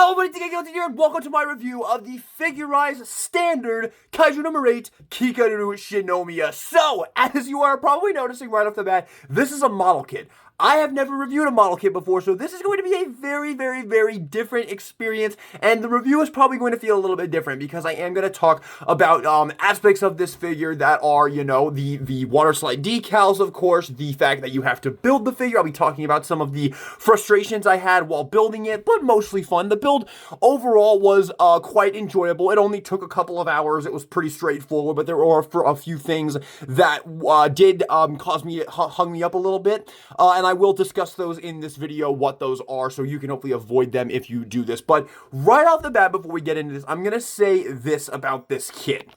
Hello everybody, Kikoru here, and welcome to my review of the figurized standard Kaiju no. 8 Kikoru Shinomiya. So, as you are probably noticing right off the bat, this is a model kit. I have never reviewed a model kit before, so this is going to be a very different experience, and the review is probably going to feel a little bit different because I am going to talk about aspects of this figure that are, you know, the water slide decals, of course, the fact that you have to build the figure. I'll be talking about some of the frustrations I had while building it, but mostly fun. The build overall was quite enjoyable. It only took a couple of hours. It was pretty straightforward, but there were a few things that did hung me up a little bit, and I will discuss those in this video, what those are, so you can hopefully avoid them if you do this. But right off the bat, before we get into this, I'm gonna say this about this kit.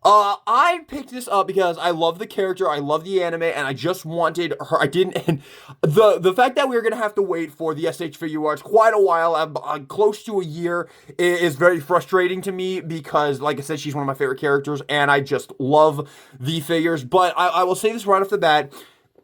I picked this up because I love the character, I love the anime, and I just wanted her. And the fact that we were gonna have to wait for the SH figure arts quite a while, close to a year, is very frustrating to me because, like I said, she's one of my favorite characters, and I just love the figures. But I will say this right off the bat.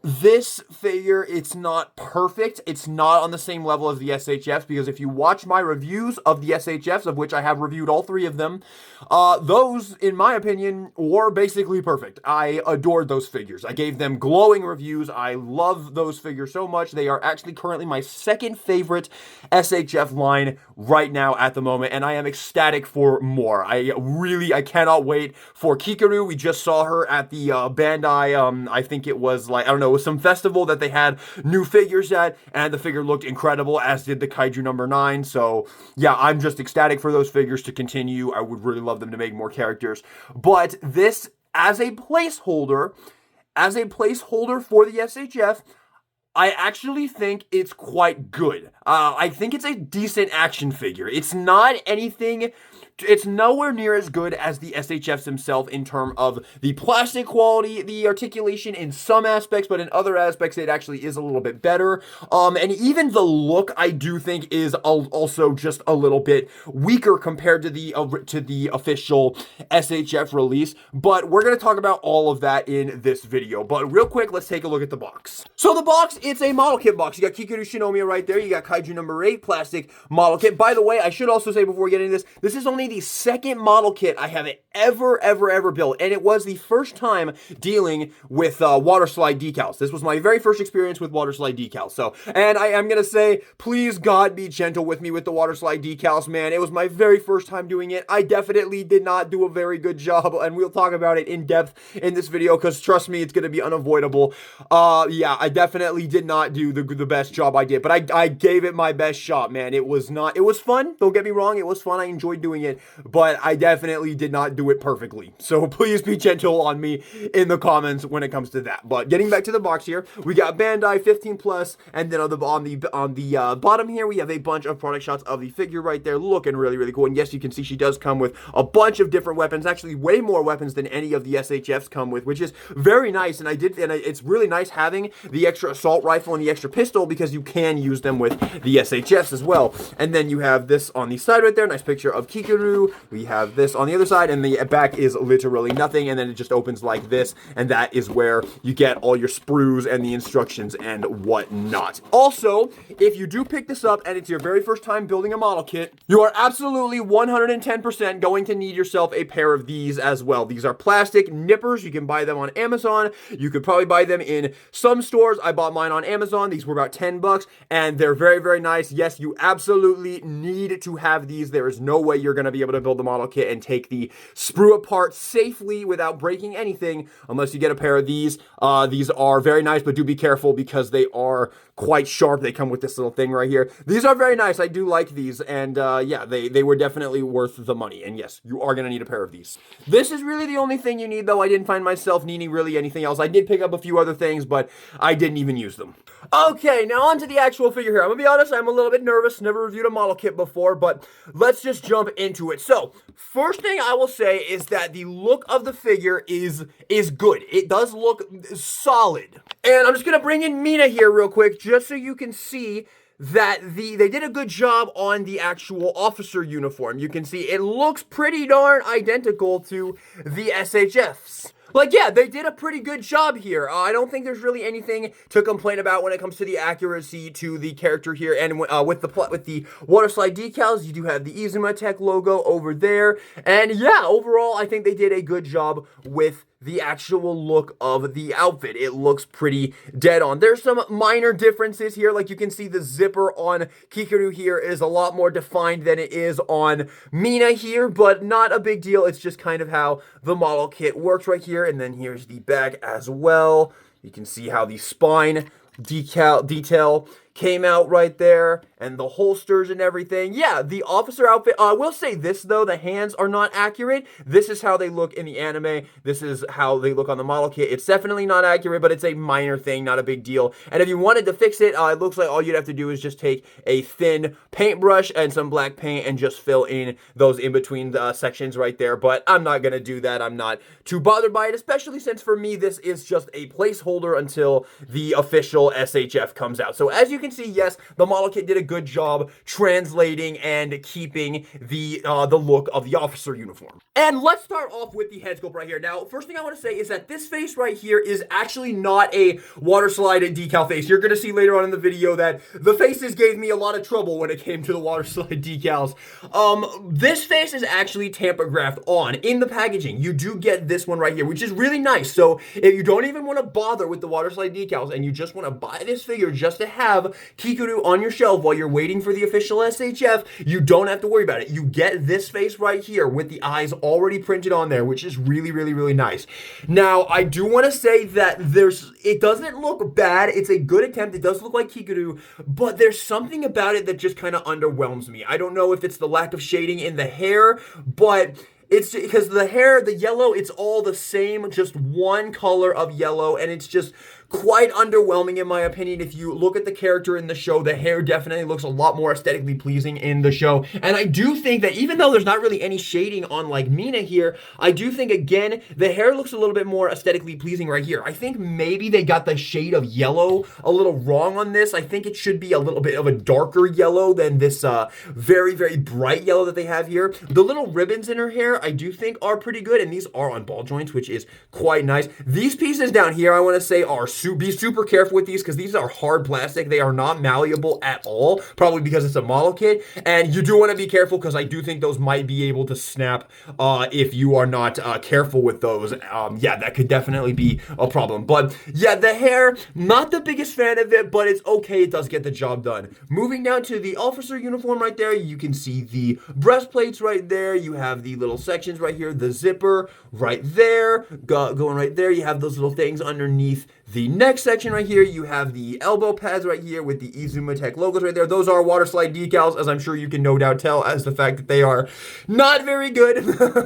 This figure, it's not perfect. It's not on the same level as the SHFs, because if you watch my reviews of the SHFs, of which I have reviewed all three of them, those, in my opinion, were basically perfect. I adored those figures. I gave them glowing reviews. I love those figures so much. They are actually currently my second favorite SHF line right now at the moment, and I am ecstatic for more. I cannot wait for Kikoru. We just saw her at the Bandai, I think it was like, I don't know, some festival that they had new figures at, and the figure looked incredible, as did the Kaiju no. 9. So yeah, I'm just ecstatic for those figures to continue. I would really love them to make more characters, but this as a placeholder for the SHF, I actually think it's quite good. I think it's a decent action figure. It's not anything, it's nowhere near as good as the SHFs themselves in terms of the plastic quality, the articulation in some aspects, but in other aspects it actually is a little bit better. And even the look, I do think, is also just a little bit weaker compared to the official SHF release. But we're going to talk about all of that in this video. But real quick, let's take a look at the box. So the box, it's a model kit box. You got Kikoru Shinomiya right there. You got Kaiju no. 8 plastic model kit. By the way, I should also say before we get into this is only the second model kit I have ever built, and it was the first time dealing with water slide decals. This was my very first experience with water slide decals. So, and I am gonna say, please God, be gentle with me with the water slide decals, man. It was my very first time doing it. I definitely did not do a very good job, and we'll talk about it in depth in this video, because trust me, it's gonna be unavoidable. Yeah, I definitely did not do the best job I did, but I gave it my best shot, man. It was fun, don't get me wrong, it was fun, I enjoyed doing it, but I definitely did not do it perfectly. So please be gentle on me in the comments when it comes to that. But getting back to the box here, we got Bandai 15 plus, and then on the bottom here, we have a bunch of product shots of the figure right there, looking really cool. And yes, you can see she does come with a bunch of different weapons, actually way more weapons than any of the SHFs come with, which is very nice. And it's really nice having the extra assault rifle and the extra pistol, because you can use them with the SHFs as well. And then you have this on the side right there, nice picture of Kikoru. We have this on the other side, and the back is literally nothing, and then it just opens like this, and that is where you get all your sprues and the instructions and whatnot. Also, if you do pick this up and it's your very first time building a model kit, you are absolutely 110% going to need yourself a pair of these as well. These are plastic nippers. You can buy them on Amazon. You could probably buy them in some stores. I bought mine on Amazon. These were about 10 bucks, and they're very nice. Yes, you absolutely need to have these. There is no way you're going to be able to build the model kit and take the sprue apart safely without breaking anything unless you get a pair of these. These are very nice, but do be careful because they are quite sharp. They come with this little thing right here. These are very nice. I do like these, and yeah, they were definitely worth the money. And yes, you are going to need a pair of these. This is really the only thing you need, though. I didn't find myself needing really anything else. I did pick up a few other things, but I didn't even use them. Okay, now on to the actual figure here. I'm gonna be honest, I'm a little bit nervous. Never reviewed a model kit before, but let's just jump into it. So, first thing I will say is that the look of the figure is good. It does look solid. And I'm just gonna bring in Mina here real quick, just so you can see that they did a good job on the actual officer uniform. You can see it looks pretty darn identical to the SHFs. Like, yeah, they did a pretty good job here. I don't think there's really anything to complain about when it comes to the accuracy to the character here. And with the water slide decals, you do have the Izuma Tech logo over there. And yeah, overall, I think they did a good job with the actual look of the outfit. It looks pretty dead on. There's some minor differences here. Like, you can see the zipper on Kikoru here is a lot more defined than it is on Mina here, but not a big deal. It's just kind of how the model kit works right here. And then here's the back as well. You can see how the spine detail came out right there, and the holsters and everything. Yeah, the officer outfit, I will say this though, the hands are not accurate. This is how they look in the anime. This is how they look on the model kit. It's definitely not accurate, but it's a minor thing, not a big deal. And if you wanted to fix it, it looks like all you'd have to do is just take a thin paintbrush and some black paint and just fill in those in-between sections right there. But I'm not gonna do that. I'm not too bothered by it, especially since for me, this is just a placeholder until the official SHF comes out. So as you can see, yes, the model kit did a good job translating and keeping the look of the officer uniform. And let's start off with the head sculpt right here. Now, first thing I want to say is that this face right here is actually not a water slide decal face. You're going to see later on in the video that the faces gave me a lot of trouble when it came to the water slide decals. This face is actually tampographed on in the packaging. You do get this one right here, which is really nice. So if you don't even want to bother with the water slide decals and you just want to buy this figure just to have Kikoru on your shelf while you're waiting for the official SHF, you don't have to worry about it. You get this face right here with the eyes already printed on there, which is really, really, really nice. Now, I do want to say that it doesn't look bad. It's a good attempt. It does look like Kikoru, but there's something about it that just kind of underwhelms me. I don't know if it's the lack of shading in the hair, but it's because the hair, the yellow, it's all the same, just one color of yellow, and it's just quite underwhelming in my opinion. If you look at the character in the show, the hair definitely looks a lot more aesthetically pleasing in the show. And I do think that even though there's not really any shading on like Mina here, I do think again, the hair looks a little bit more aesthetically pleasing right here. I think maybe they got the shade of yellow a little wrong on this. I think it should be a little bit of a darker yellow than this very, very bright yellow that they have here. The little ribbons in her hair, I do think are pretty good, and these are on ball joints, which is quite nice. These pieces down here, I want to say, are be super careful with these because these are hard plastic. They are not malleable at all, probably because it's a model kit, and you do want to be careful because I do think those might be able to snap if you are not careful with those. Yeah, that could definitely be a problem. But yeah, the hair, not the biggest fan of it, but it's okay. It does get the job done. Moving down to the officer uniform right there, you can see the breastplates right there. You have the little sections right here, the zipper right there, going right there. You have those little things underneath the next section right here. You have the elbow pads right here with the Izuma Tech logos right there. Those are water slide decals, as I'm sure you can no doubt tell, as the fact that they are not very good.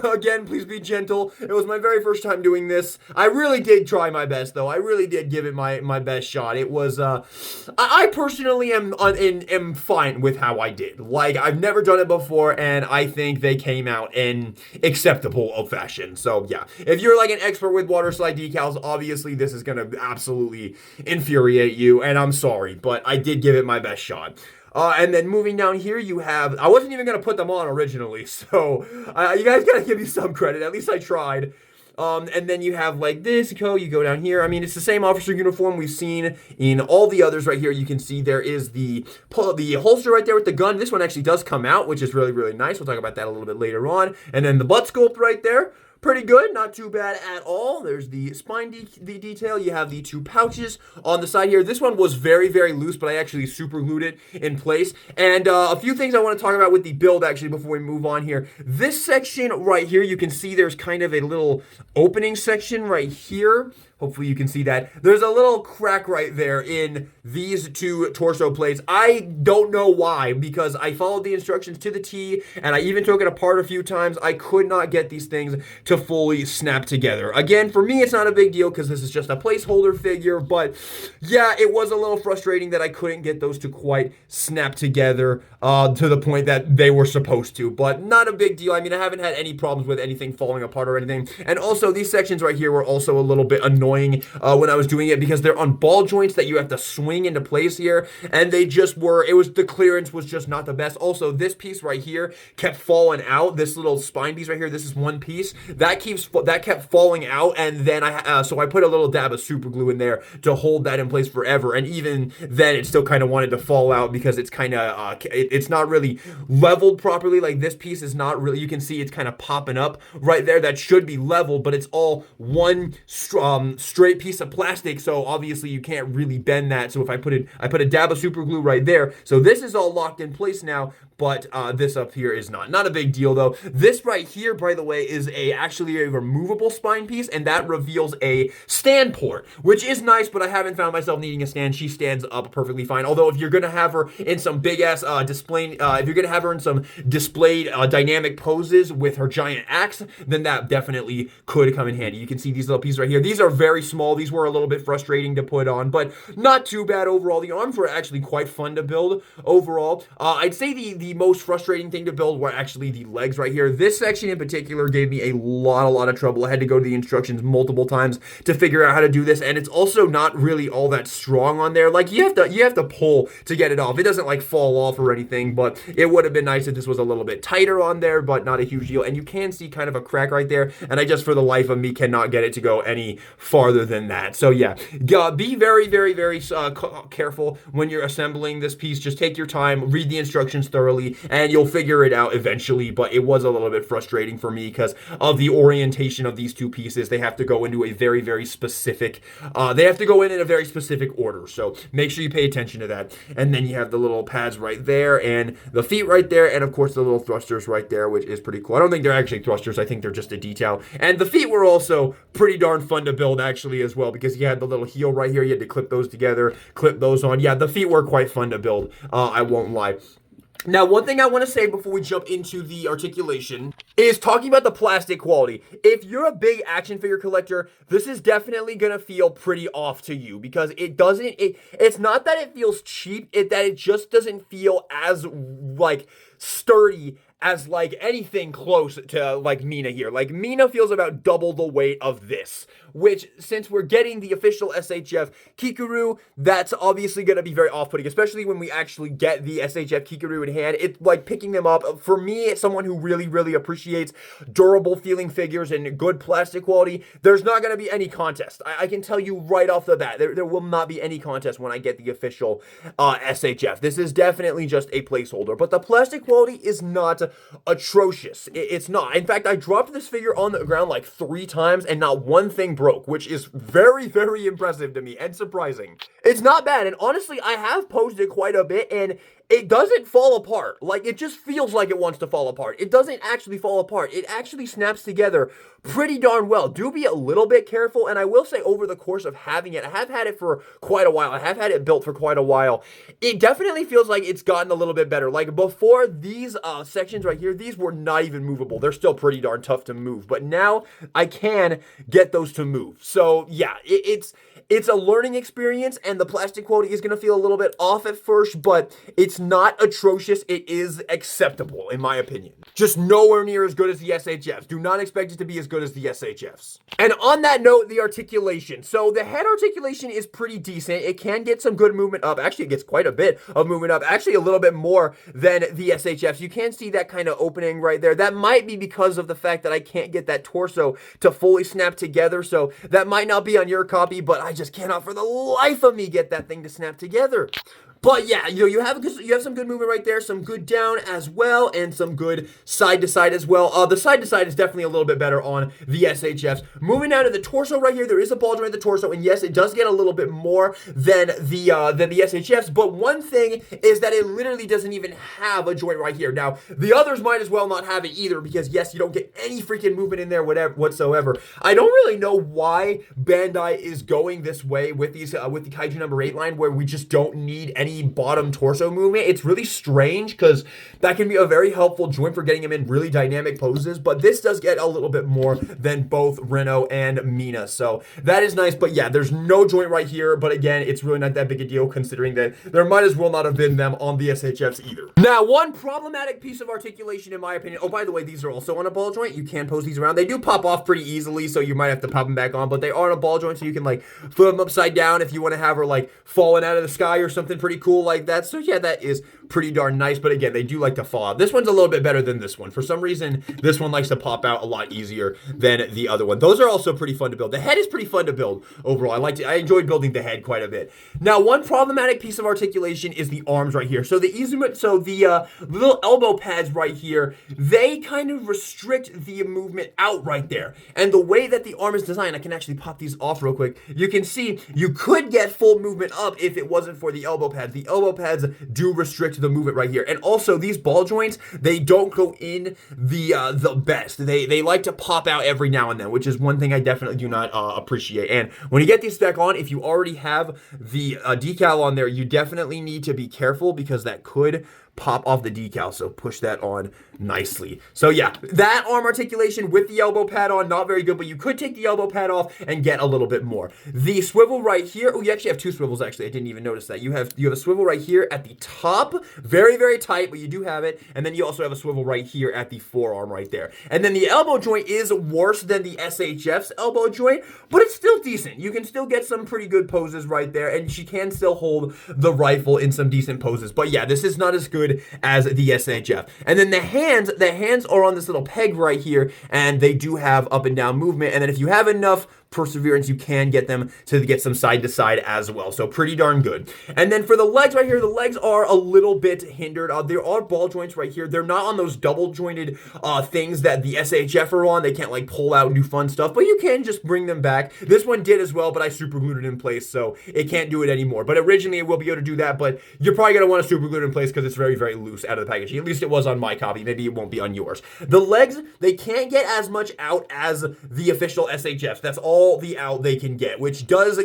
Again, please be gentle. It was my very first time doing this. I really did try my best, though. I really did give it my best shot. It was, I personally am fine with how I did. Like, I've never done it before, and I think they came out in acceptable fashion. So, yeah. If you're like an expert with water slide decals, obviously this is gonna absolutely infuriate you, and I'm sorry, but I did give it my best shot. And then moving down here, you have, I wasn't even going to put them on originally, so you guys got to give me some credit. At least I tried. And then you have like this, you go down here. I mean, it's the same officer uniform we've seen in all the others right here. You can see there is the holster right there with the gun. This one actually does come out, which is really, really nice. We'll talk about that a little bit later on. And then the butt sculpt right there. Pretty good, not too bad at all. There's the spine detail. You have the two pouches on the side here. This one was very, very loose, but I actually super glued it in place. And a few things I want to talk about with the build, actually, before we move on here. This section right here, you can see there's kind of a little opening section right here. Hopefully you can see that. There's a little crack right there in these two torso plates. I don't know why, because I followed the instructions to the T, and I even took it apart a few times. I could not get these things to fully snap together. Again, for me, it's not a big deal because this is just a placeholder figure, but yeah, it was a little frustrating that I couldn't get those to quite snap together to the point that they were supposed to, but not a big deal. I mean, I haven't had any problems with anything falling apart or anything. And also, these sections right here were also a little bit annoying annoying when I was doing it, because they're on ball joints that you have to swing into place here, and they just were, the clearance was just not the best. Also, this piece right here kept falling out. This little spine piece right here, this is one piece that kept falling out, and then so I put a little dab of super glue in there to hold that in place forever, and even then it still kind of wanted to fall out because it's kind of it's not really leveled properly. Like, this piece is not really, you can see it's kind of popping up right there. That should be leveled, but it's all one straight piece of plastic, so obviously you can't really bend that. So if I put a dab of super glue right there, so this is all locked in place now, but this up here is not a big deal though. This right here, by the way, is actually a removable spine piece, and that reveals a stand port, which is nice, but I haven't found myself needing a stand. She stands up perfectly fine. Although if you're gonna have her in some big ass displayed dynamic poses with her giant axe, then that definitely could come in handy. You can see these little pieces right here. These are very small. These were a little bit frustrating to put on, but not too bad overall. The arms were actually quite fun to build overall. I'd say the most frustrating thing to build were actually the legs right here. This section in particular gave me a lot of trouble. I had to go to the instructions multiple times to figure out how to do this, and it's also not really all that strong on there. Like, you have to pull to get it off. It doesn't like fall off or anything, but it would have been nice if this was a little bit tighter on there, but not a huge deal. And you can see kind of a crack right there, and I just, for the life of me, cannot get it to go any farther than that. So yeah, be very careful when you're assembling this piece. Just take your time, read the instructions thoroughly, and you'll figure it out eventually. But it was a little bit frustrating for me because of the orientation of these two pieces. They have to go into a very specific, they have to go in a very specific order. So make sure you pay attention to that. And then you have the little pads right there, and the feet right there, and of course the little thrusters right there, which is pretty cool. I don't think they're actually thrusters. I think they're just a detail. And the feet were also pretty darn fun to build actually as well, because you had the little heel right here. You had to clip those together, clip those on. Yeah, the feet were quite fun to build. I won't lie. Now, one thing I want to say before we jump into the articulation is talking about the plastic quality. If you're a big action figure collector, this is definitely going to feel pretty off to you, because it's not that it feels cheap, that it just doesn't feel as, like, sturdy as, like, anything close to, like, Mina here. Like, Mina feels about double the weight of this, which, since we're getting the official SHF Kikoru, that's obviously going to be very off-putting, especially when we actually get the SHF Kikoru in hand. It's like picking them up. For me, as someone who really appreciates durable feeling figures and good plastic quality, there's not going to be any contest. I can tell you right off the bat, there will not be any contest when I get the official SHF. This is definitely just a placeholder, but the plastic quality is not atrocious. It's not. In fact, I dropped this figure on the ground like 3 times and not one thing broke, which is very impressive to me and surprising. It's not bad, and honestly, I have posed it quite a bit, and it doesn't fall apart. Like, it just feels like it wants to fall apart. It doesn't actually fall apart. It actually snaps together pretty darn well. Do be a little bit careful, and I will say, over the course of having it, I have had it for quite a while. I have had it built for quite a while. It definitely feels like it's gotten a little bit better. Like, before, these sections right here, these were not even movable. They're still pretty darn tough to move, but now I can get those to move. So yeah, it's a learning experience, and the plastic quality is going to feel a little bit off at first, but it's not atrocious. It is acceptable, in my opinion. Just nowhere near as good as the SHFs. Do not expect it to be as good as the SHFs. And on that note, the articulation. So the head articulation is pretty decent. It can get some good movement up. Actually, it gets quite a bit of movement up. Actually, a little bit more than the SHFs. You can see that kind of opening right there. That might be because of the fact that I can't get that torso to fully snap together. So that might not be on your copy, but I just cannot for the life of me get that thing to snap together. But yeah, you have some good movement right there, some good down as well, and some good side to side as well. The side to side is definitely a little bit better on the SHFs. Moving down to the torso right here, there is a ball joint at the torso, and yes, it does get a little bit more than the SHFs. But one thing is that it literally doesn't even have a joint right here. Now, the others might as well not have it either, because yes, you don't get any freaking movement in there whatsoever. I don't really know why Bandai is going this way with these with the Kaiju #8 line, where we just don't need any any bottom torso movement. It's really strange because that can be a very helpful joint for getting him in really dynamic poses, but this does get a little bit more than both Reno and Mina, so that is nice. But yeah, there's no joint right here, but again, it's really not that big a deal considering that there might as well not have been them on the SHFs either. Now, one problematic piece of articulation in my opinion, oh, by the way, these are also on a ball joint. You can pose these around. They do pop off pretty easily, so you might have to pop them back on, but they are on a ball joint, so you can like flip them upside down if you want to have her like falling out of the sky or something pretty cool like that. So yeah, that is pretty darn nice, but again, they do like to fall out. This one's a little bit better than this one. For some reason, this one likes to pop out a lot easier than the other one. Those are also pretty fun to build. The head is pretty fun to build overall. I enjoyed building the head quite a bit. Now, one problematic piece of articulation is the arms right here. So the little elbow pads right here, they kind of restrict the movement out right there. And the way that the arm is designed, I can actually pop these off real quick. You can see you could get full movement up if it wasn't for the elbow pads. The elbow pads do restrict the movement right here. And also these ball joints, they don't go in the best. They like to pop out every now and then, which is one thing I definitely do not appreciate. And when you get these back on, if you already have the decal on there, you definitely need to be careful because that could pop off the decal, so push that on nicely. So yeah, that arm articulation with the elbow pad on, not very good, but you could take the elbow pad off and get a little bit more. The swivel right here, oh, you actually have two swivels actually, I didn't even notice that. You have a swivel right here at the top, very, very tight, but you do have it, and then you also have a swivel right here at the forearm right there. And then the elbow joint is worse than the SHF's elbow joint, but it's still decent. You can still get some pretty good poses right there, and she can still hold the rifle in some decent poses. But yeah, this is not as good as the SHF. And then the hands are on this little peg right here, and they do have up and down movement. And then if you have enough perseverance, you can get them to get some side to side as well. So pretty darn good. And then for the legs right here, the legs are a little bit hindered. There are ball joints right here. They're not on those double jointed things that the SHF are on. They can't like pull out and do fun stuff, but you can just bring them back. This one did as well, but I super glued it in place, so it can't do it anymore. But originally it will be able to do that, but you're probably going to want to super glue it in place because it's very, very loose out of the packaging. At least it was on my copy. Maybe it won't be on yours. The legs, they can't get as much out as the official SHFs. That's all the out they can get, which does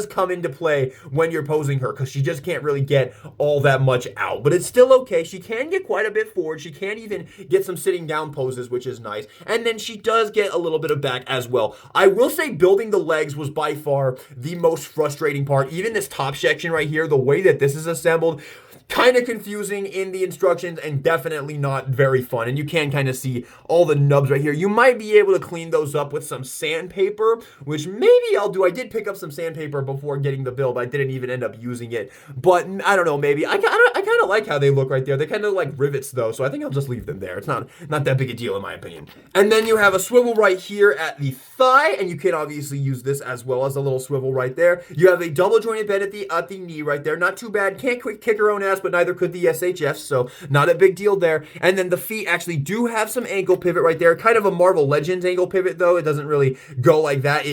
come into play when you're posing her, because she just can't really get all that much out, but it's still okay. She can get quite a bit forward. She can even get some sitting down poses, which is nice, and then she does get a little bit of back as well. I will say building the legs was by far the most frustrating part. Even this top section right here, the way that this is assembled, kind of confusing in the instructions and definitely not very fun. And you can kind of see all the nubs right here. You might be able to clean those up with some sandpaper, which maybe I'll do. I did pick up some sandpaper before getting the build. I didn't even end up using it, but I don't know, maybe. I kind of like how they look right there. They kind of like rivets though, so I think I'll just leave them there. It's not that big a deal in my opinion. And then you have a swivel right here at the thigh, and you can obviously use this as well as a little swivel right there. You have a double jointed bed at the knee right there. Not too bad. Can't kick her own ass, but neither could the SHF, so not a big deal there. And then the feet actually do have some ankle pivot right there. Kind of a Marvel Legends ankle pivot though. It doesn't really go like that.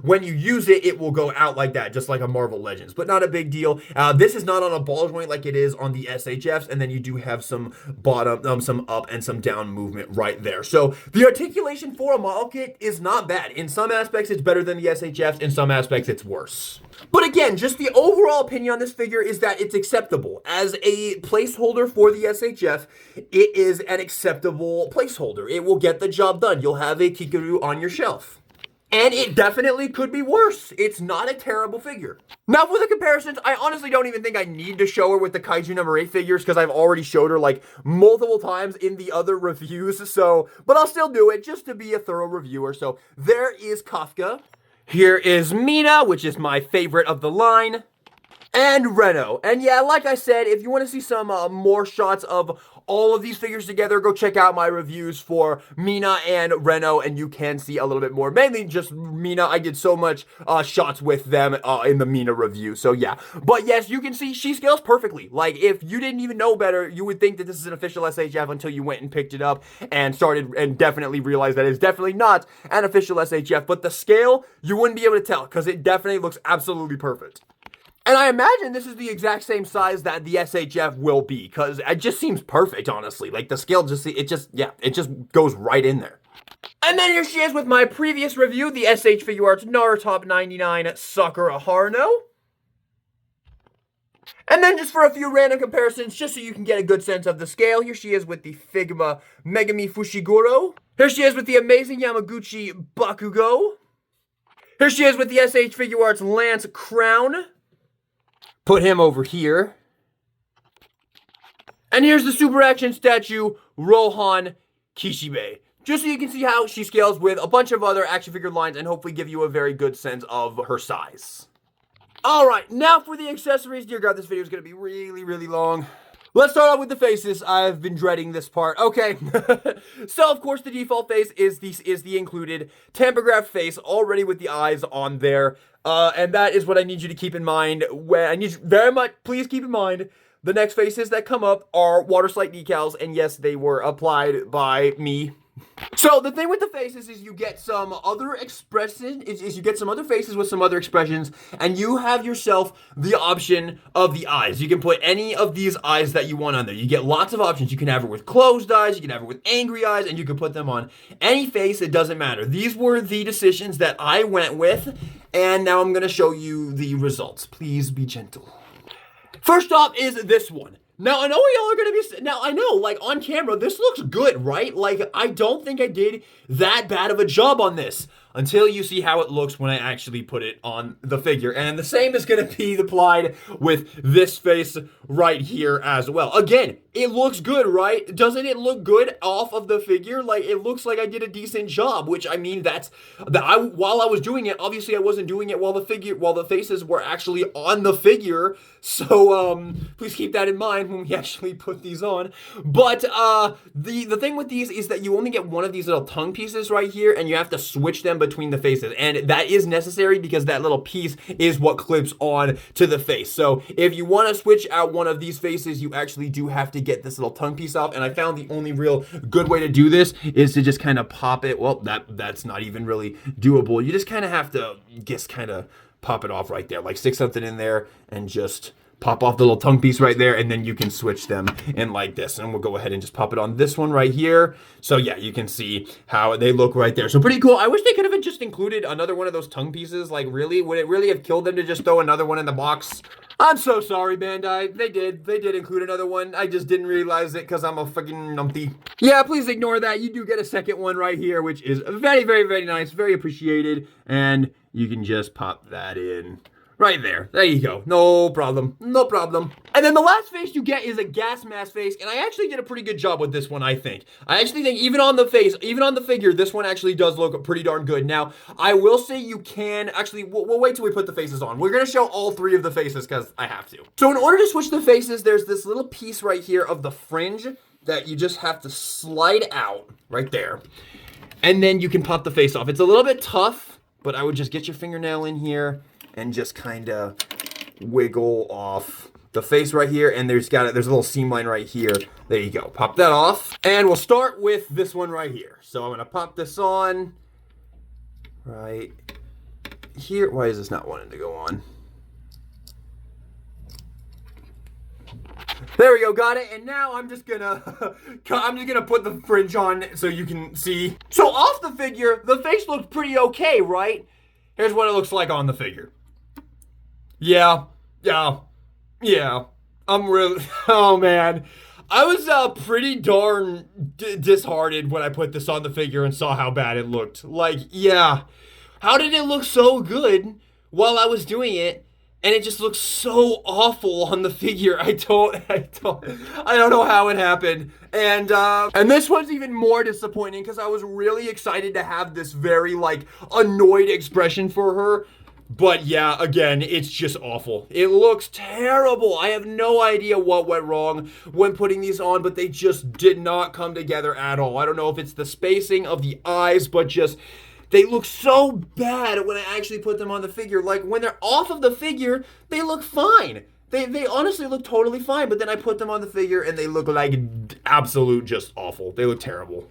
When you use it, it will go out like that, just like a Marvel Legends, but not a big deal. This is not on a ball joint like it is on the SHFs, and then you do have some bottom, some up and some down movement right there. So the articulation for a model kit is not bad. In some aspects, it's better than the SHFs. In some aspects, it's worse. But again, just the overall opinion on this figure is that it's acceptable. As a placeholder for the SHF, it is an acceptable placeholder. It will get the job done. You'll have a Kikoru on your shelf. And it definitely could be worse. It's not a terrible figure. Now for the comparisons, I honestly don't even think I need to show her with the Kaiju No. 8 figures because I've already showed her like multiple times in the other reviews. But I'll still do it just to be a thorough reviewer. So there is Kafka. Here is Mina, which is my favorite of the line. And Reno. And yeah, like I said, if you want to see some more shots of all of these figures together, go check out my reviews for Mina and Reno, and you can see a little bit more. Mainly just Mina. I did so much shots with them in the Mina review, so yeah. But yes, you can see she scales perfectly. Like, if you didn't even know better, you would think that this is an official SHF until you went and picked it up and started and definitely realized that it's definitely not an official SHF. But the scale, you wouldn't be able to tell because it definitely looks absolutely perfect. And I imagine this is the exact same size that the SHF will be, because it just seems perfect, honestly. Like, the scale it just goes right in there. And then here she is with my previous review, the SH Figure Arts Naruto Top 99 Sakura Haruno. And then just for a few random comparisons, just so you can get a good sense of the scale, here she is with the Figma Megami Fushiguro. Here she is with the amazing Yamaguchi Bakugo. Here she is with the SH Figure Arts Lance Crown. Put him over here. And here's the Super Action statue, Rohan Kishibe. Just so you can see how she scales with a bunch of other action figure lines and hopefully give you a very good sense of her size. Alright, now for the accessories. Dear God, this video is going to be really, really long. Let's start off with the faces. I've been dreading this part. Okay. So, of course, the default face is the included tampograph face already with the eyes on there. And that is what I need you to keep in mind. I need you very much, please keep in mind, the next faces that come up are water slide decals. And yes, they were applied by me. So the thing with the faces is you get some other expression, is you get some other faces with some other expressions, and you have yourself the option of the eyes. You can put any of these eyes that you want on there. You get lots of options. You can have it with closed eyes, you can have it with angry eyes, and you can put them on any face. It doesn't matter. These were the decisions that I went with, and now I'm going to show you the results. Please be gentle. First off is this one. Now, I know y'all are going to be... Now, I know, like, on camera, this looks good, right? Like, I don't think I did that bad of a job on this until you see how it looks when I actually put it on the figure. And the same is going to be applied with this face right here as well. Again, it looks good, right? Doesn't it look good off of the figure? Like, it looks like I did a decent job, which, I mean, while I was doing it, obviously I wasn't doing it while the faces were actually on the figure. So, please keep that in mind when we actually put these on. But, the thing with these is that you only get one of these little tongue pieces right here, and you have to switch them between the faces. And that is necessary because that little piece is what clips on to the face. So, if you want to switch out one of these faces, you actually do have to get this little tongue piece off. And I found the only real good way to do this is to just kind of pop it. Well, that's not even really doable. You just kind of have to pop it off right there. Like stick something in there and just pop off the little tongue piece right there, and then you can switch them in like this. And we'll go ahead and just pop it on this one right here. So yeah, you can see how they look right there. So pretty cool. I wish they could have just included another one of those tongue pieces. Like really, would it really have killed them to just throw another one in the box? I'm so sorry, Bandai. They did include another one. I just didn't realize it because I'm a fucking numpty. Yeah, please ignore that. You do get a second one right here, which is very, very, very nice. Very appreciated. And you can just pop that in right there. There you go. No problem. No problem. And then the last face you get is a gas mask face. And I actually did a pretty good job with this one, I think. I actually think even on the face, even on the figure, this one actually does look pretty darn good. Now, I will say you can actually, we'll wait till we put the faces on. We're going to show all three of the faces because I have to. So in order to switch the faces, there's this little piece right here of the fringe that you just have to slide out right there. And then you can pop the face off. It's a little bit tough, but I would just get your fingernail in here and just kind of wiggle off the face right here. And there's a little seam line right here. There you go. Pop that off. And we'll start with this one right here. So I'm going to pop this on right here. Why is this not wanting to go on? There we go, got it. And now I'm just gonna put the fringe on so you can see. So off the figure, the face looked pretty okay, right? Here's what it looks like on the figure. Yeah. I'm really, oh man. I was pretty darn disheartened when I put this on the figure and saw how bad it looked. Like, yeah. How did it look so good while I was doing it? And it just looks so awful on the figure. I don't know how it happened. And this one's even more disappointing because I was really excited to have this very, like, annoyed expression for her. But yeah, again, it's just awful. It looks terrible. I have no idea what went wrong when putting these on, but they just did not come together at all. I don't know if it's the spacing of the eyes, but just... they look so bad when I actually put them on the figure. Like, when they're off of the figure, they look fine. They honestly look totally fine, but then I put them on the figure and they look like absolute just awful. They look terrible.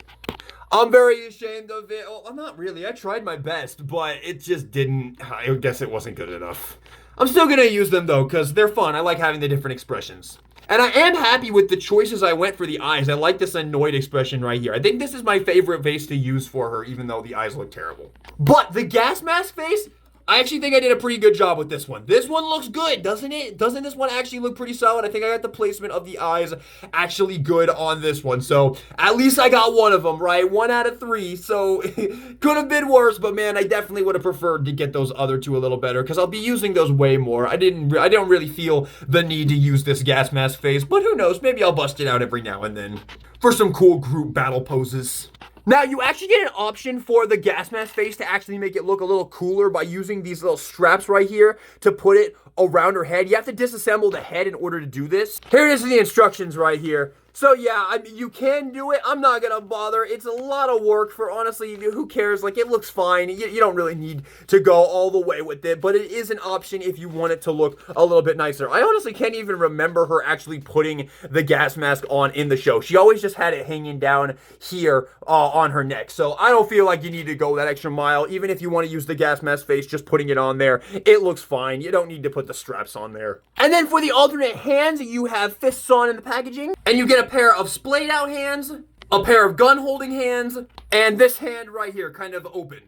I'm very ashamed of it. Oh, I'm not really. I tried my best, but it just didn't. I guess it wasn't good enough. I'm still going to use them, though, because they're fun. I like having the different expressions. And I am happy with the choices I went for the eyes. I like this annoyed expression right here. I think this is my favorite face to use for her, even though the eyes look terrible. But the gas mask face, I actually think I did a pretty good job with this one. This one looks good, doesn't it? Doesn't this one actually look pretty solid? I think I got the placement of the eyes actually good on this one. So at least I got one of them, right? 1 out of 3. So could have been worse, but man, I definitely would have preferred to get those other 2 a little better because I'll be using those way more. I don't really feel the need to use this gas mask face, but who knows? Maybe I'll bust it out every now and then for some cool group battle poses. Now, you actually get an option for the gas mask face to actually make it look a little cooler by using these little straps right here to put it around her head. You have to disassemble the head in order to do this. Here it is in the instructions right here. So yeah, I mean, you can do it. I'm not gonna bother. It's a lot of work for, honestly, who cares? Like, it looks fine. You don't really need to go all the way with it, but it is an option if you want it to look a little bit nicer. I honestly can't even remember her actually putting the gas mask on in the show. She always just had it hanging down here on her neck. So I don't feel like you need to go that extra mile. Even if you want to use the gas mask face, just putting it on there, it looks fine. You don't need to put the straps on there. And then for the alternate hands, you have fists on in the packaging, and you get a pair of splayed out hands, a pair of gun holding hands, and this hand right here kind of open.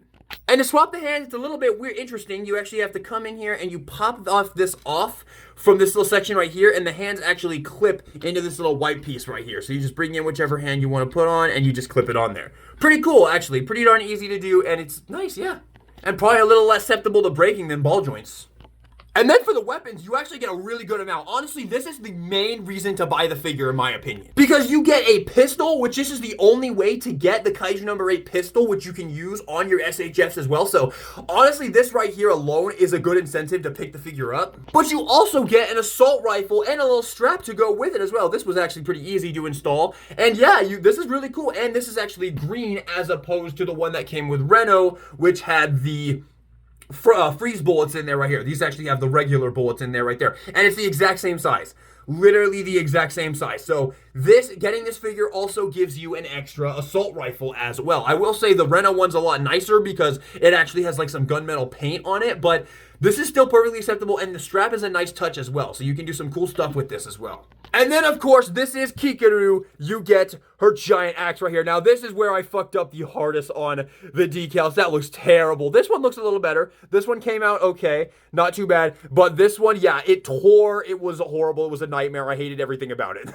And to swap the hands, it's a little bit weird, interesting. You actually have to come in here and you pop this off from this little section right here, and the hands actually clip into this little white piece right here. So you just bring in whichever hand you want to put on and you just clip it on there. Pretty cool, actually. Pretty darn easy to do, and it's nice, yeah. And probably a little less susceptible to breaking than ball joints. And then for the weapons, you actually get a really good amount. Honestly, this is the main reason to buy the figure, in my opinion. Because you get a pistol, which this is the only way to get the Kaiju No. 8 pistol, which you can use on your SHFs as well. So, honestly, this right here alone is a good incentive to pick the figure up. But you also get an assault rifle and a little strap to go with it as well. This was actually pretty easy to install. And yeah, this is really cool. And this is actually green as opposed to the one that came with Reno, which had the freeze bullets in there right here. These actually have the regular bullets in there right there. And it's the exact same size. Literally the exact same size. So getting this figure also gives you an extra assault rifle as well. I will say the Reno one's a lot nicer because it actually has like some gunmetal paint on it, but this is still perfectly acceptable, and the strap is a nice touch as well. So you can do some cool stuff with this as well. And then, of course, this is Kikoru. You get her giant axe right here. Now, this is where I fucked up the hardest on the decals. That looks terrible. This one looks a little better. This one came out okay. Not too bad. But this one, yeah, it tore. It was horrible. It was a nightmare. I hated everything about it.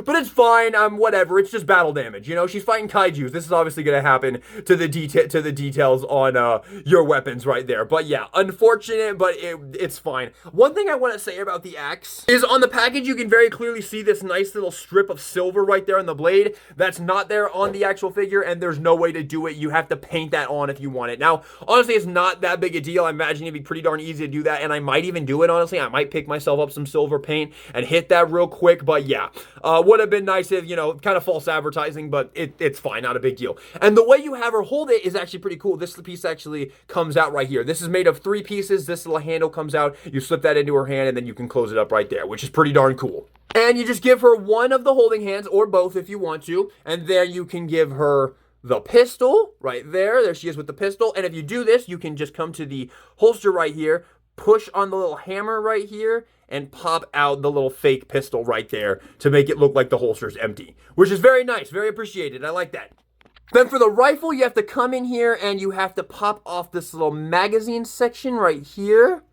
But it's fine. Whatever. It's just battle damage. You know, she's fighting kaijus. This is obviously going to happen to the details on your weapons right there. But yeah, unfortunate, but it's fine. One thing I want to say about the axe is on the package, you can very clearly see this nice little strip of silver right there on the blade. That's not there on the actual figure, and there's no way to do it. You have to paint that on if you want it. Now, honestly, it's not that big a deal. I imagine it'd be pretty darn easy to do that, and I might even do it, honestly. I might pick myself up some silver paint and hit that real quick, but yeah. Would have been nice if, you know, kind of false advertising, but it's fine. Not a big deal. And the way you have her hold it is actually pretty cool. This piece actually comes out right here. This is made of 3 pieces. This little handle comes out. You slip that into her hand, and then you can close it up right there, which is pretty darn cool. And you just give her one of the holding hands, or both if you want to, and there you can give her the pistol right there. There she is with the pistol. And if you do this, you can just come to the holster right here, push on the little hammer right here, and pop out the little fake pistol right there to make it look like the holster's empty, which is very nice, very appreciated. I like that. Then for the rifle, you have to come in here and you have to pop off this little magazine section right here.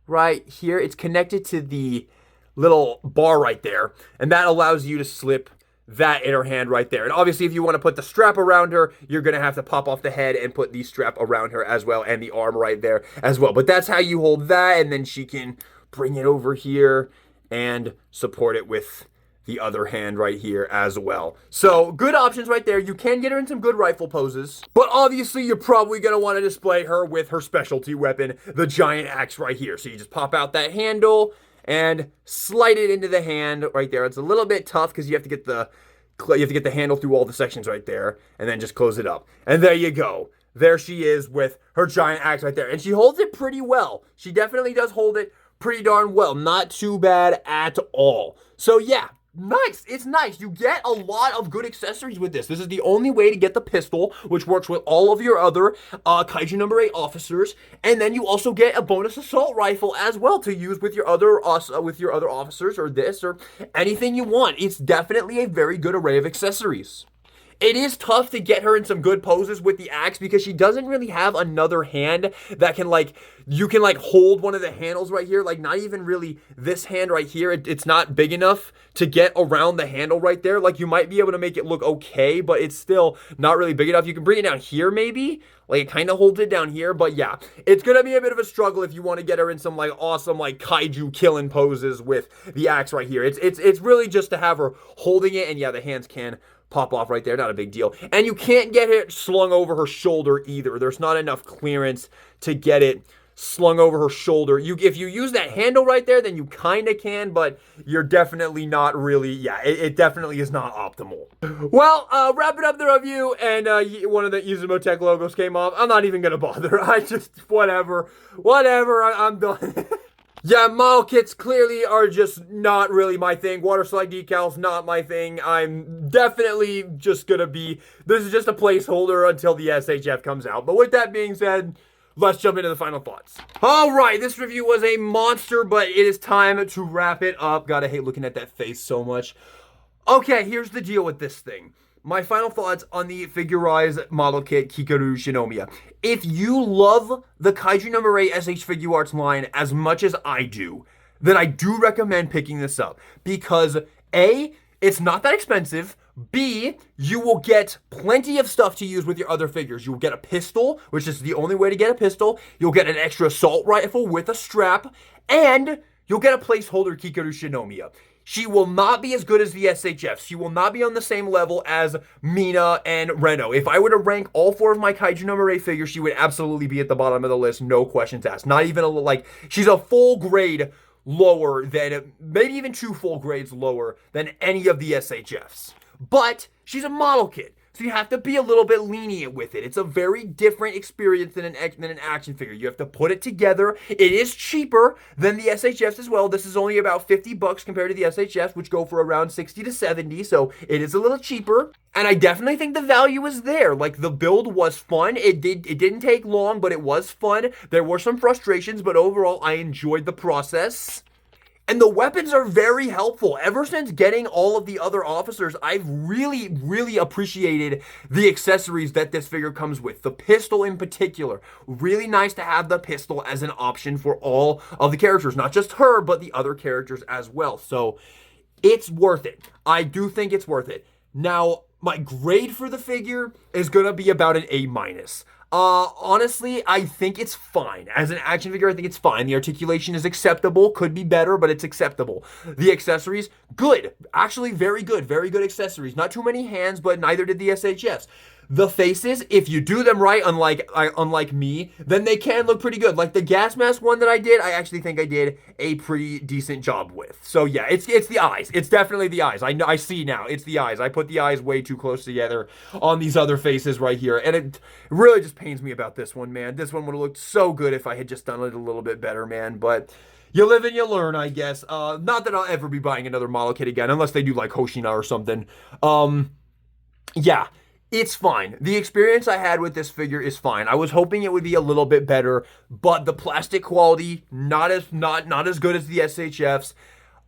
Right here. It's connected to the little bar right there, and that allows you to slip that in her hand right there. And obviously, if you want to put the strap around her, you're going to have to pop off the head and put the strap around her as well, and the arm right there as well. But that's how you hold that, and then she can bring it over here and support it with the other hand right here as well. So good options right there. You can get her in some good rifle poses, but obviously you're probably going to want to display her with her specialty weapon, the giant axe right here. So you just pop out that handle and slide it into the hand right there. It's a little bit tough because you have to get the handle through all the sections right there, and then just close it up. And there you go. There she is with her giant axe right there. And she holds it pretty well. She definitely does hold it pretty darn well. Not too bad at all. So yeah, nice. It's nice. You get a lot of good accessories with this. This is the only way to get the pistol, which works with all of your other Kaiju No. 8 officers, and then you also get a bonus assault rifle as well to use with your other officers, or this, or anything you want. It's definitely a very good array of accessories. it is tough to get her in some good poses with the axe because she doesn't really have another hand that can, like, you can, like, hold one of the handles right here. Like, not even really this hand right here. It's not big enough to get around the handle right there. Like, you might be able to make it look okay, but it's still not really big enough. You can bring it down here maybe. Like, it kind of holds it down here. But, yeah, it's going to be a bit of a struggle if you want to get her in some, like, awesome, like, kaiju killing poses with the axe right here. It's really just to have her holding it. And, yeah, the hands can pop off right there, not a big deal. And you can't get it slung over her shoulder either. There's not enough clearance to get it slung over her shoulder. If you use that handle right there, then you kind of can, but you're definitely not really, yeah, it definitely is not optimal. Well, wrapping up the review, and one of the Izumo Tech logos came off. I'm not even gonna bother. I just, whatever, I'm done. Yeah, model kits clearly are just not really my thing. Water slide decals, not my thing. I'm definitely just gonna be, this is just a placeholder until the SHF comes out. But with that being said, let's jump into the final thoughts. All right, this review was a monster, but it is time to wrap it up. God, I hate looking at that face so much. Okay, here's the deal with this thing. My final thoughts on the Figurize model kit Kikoru Shinomiya. If you love the Kaiju no. 8 SH Figuarts line as much as I do, then I do recommend picking this up. Because A, it's not that expensive. B, you will get plenty of stuff to use with your other figures. You'll get a pistol, which is the only way to get a pistol. You'll get an extra assault rifle with a strap. And you'll get a placeholder Kikoru Shinomiya. She will not be as good as the SHFs. She will not be on the same level as Mina and Reno. If I were to rank all 4 of my Kaiju no. 8 figures, she would absolutely be at the bottom of the list. No questions asked. Not even like, she's a full grade lower than, maybe even 2 full grades lower than any of the SHFs. But she's a model kit, so you have to be a little bit lenient with it. It's a very different experience than an action figure. You have to put it together. It is cheaper than the SHFs as well. This is only about $50 compared to the SHFs, which go for around 60 to 70, so it is a little cheaper. And I definitely think the value is there. Like, the build was fun. It didn't take long, but it was fun. There were some frustrations, but overall, I enjoyed the process. And the weapons are very helpful. Ever since getting all of the other officers, I've really, really appreciated the accessories that this figure comes with. The pistol in particular. Really nice to have the pistol as an option for all of the characters. Not just her, but the other characters as well. So, it's worth it. I do think it's worth it. Now, my grade for the figure is going to be about an A-. Honestly, I think it's fine. As an action figure, I think it's fine. The articulation is acceptable. Could be better, but it's acceptable. The accessories, good. Actually, very good. Very good accessories. Not too many hands, but neither did the SHFs. The faces, if you do them right, unlike me, then they can look pretty good. Like the gas mask one that I did, I actually think I did a pretty decent job with. So yeah, it's the eyes. It's definitely the eyes. I see now. It's the eyes. I put the eyes way too close together on these other faces right here. And it really just pains me about this one, man. This one would have looked so good if I had just done it a little bit better, man. But you live and you learn, I guess. Not that I'll ever be buying another model kit again, unless they do like Hoshina or something. Yeah. It's fine. The experience I had with this figure is fine. I was hoping it would be a little bit better, but the plastic quality not as good as the SHFs.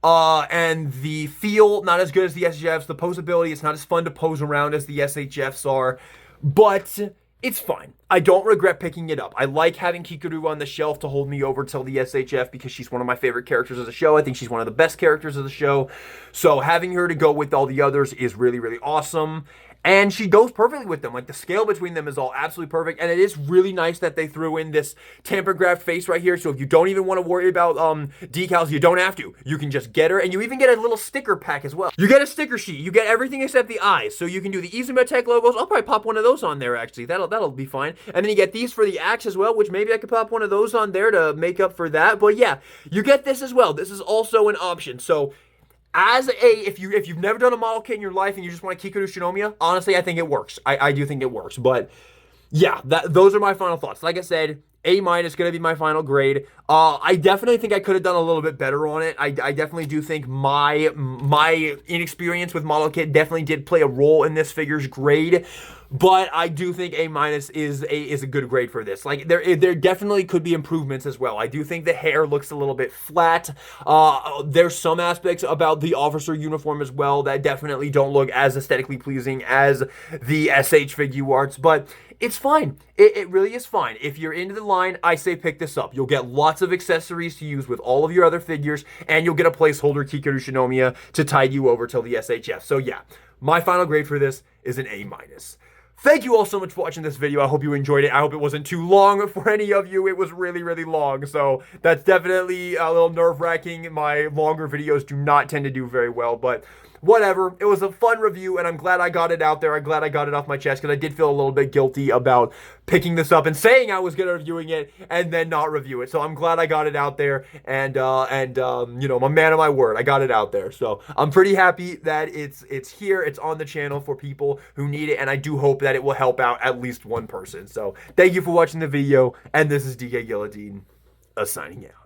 And the feel not as good as the SHFs. The posability, it's not as fun to pose around as the SHFs are, but it's fine. I don't regret picking it up. I like having Kikoru on the shelf to hold me over till the SHF because she's one of my favorite characters of the show. I think she's one of the best characters of the show. So having her to go with all the others is really, really awesome. And she goes perfectly with them. Like, the scale between them is all absolutely perfect. And it is really nice that they threw in this tamper-graphed face right here. So if you don't even want to worry about decals, you don't have to. You can just get her. And you even get a little sticker pack as well. You get a sticker sheet. You get everything except the eyes. So you can do the Izumo Tech logos. I'll probably pop one of those on there, actually. That'll be fine. And then you get these for the axe as well, which maybe I could pop one of those on there to make up for that. But yeah, you get this as well. This is also an option. So if you've never done a model kit in your life and you just want a Kikoru Shinomiya, honestly, I think it works. I do think it works. But yeah, those are my final thoughts. Like I said, A- going to be my final grade. I definitely think I could have done a little bit better on it. I definitely do think my inexperience with model kit definitely did play a role in this figure's grade. But I do think A- is a good grade for this. Like there definitely could be improvements as well. I do think the hair looks a little bit flat. There's some aspects about the officer uniform as well that definitely don't look as aesthetically pleasing as the SH Figuarts, but it's fine. It really is fine. If you're into the line, I say pick this up. You'll get lots of accessories to use with all of your other figures, and you'll get a placeholder Kikoru Shinomiya to tide you over till the SHF. So yeah, my final grade for this is an A-. Thank you all so much for watching this video. I hope you enjoyed it. I hope it wasn't too long for any of you. It was really, really long, so that's definitely a little nerve-wracking. My longer videos do not tend to do very well, but whatever. It was a fun review, and I'm glad I got it out there. I'm glad I got it off my chest, because I did feel a little bit guilty about picking this up and saying I was going to reviewing it and then not review it. So I'm glad I got it out there, and you know, I'm a man of my word. I got it out there. So I'm pretty happy that it's here. It's on the channel for people who need it, and I do hope that it will help out at least one person. So thank you for watching the video, and this is DK Guillotine, signing out.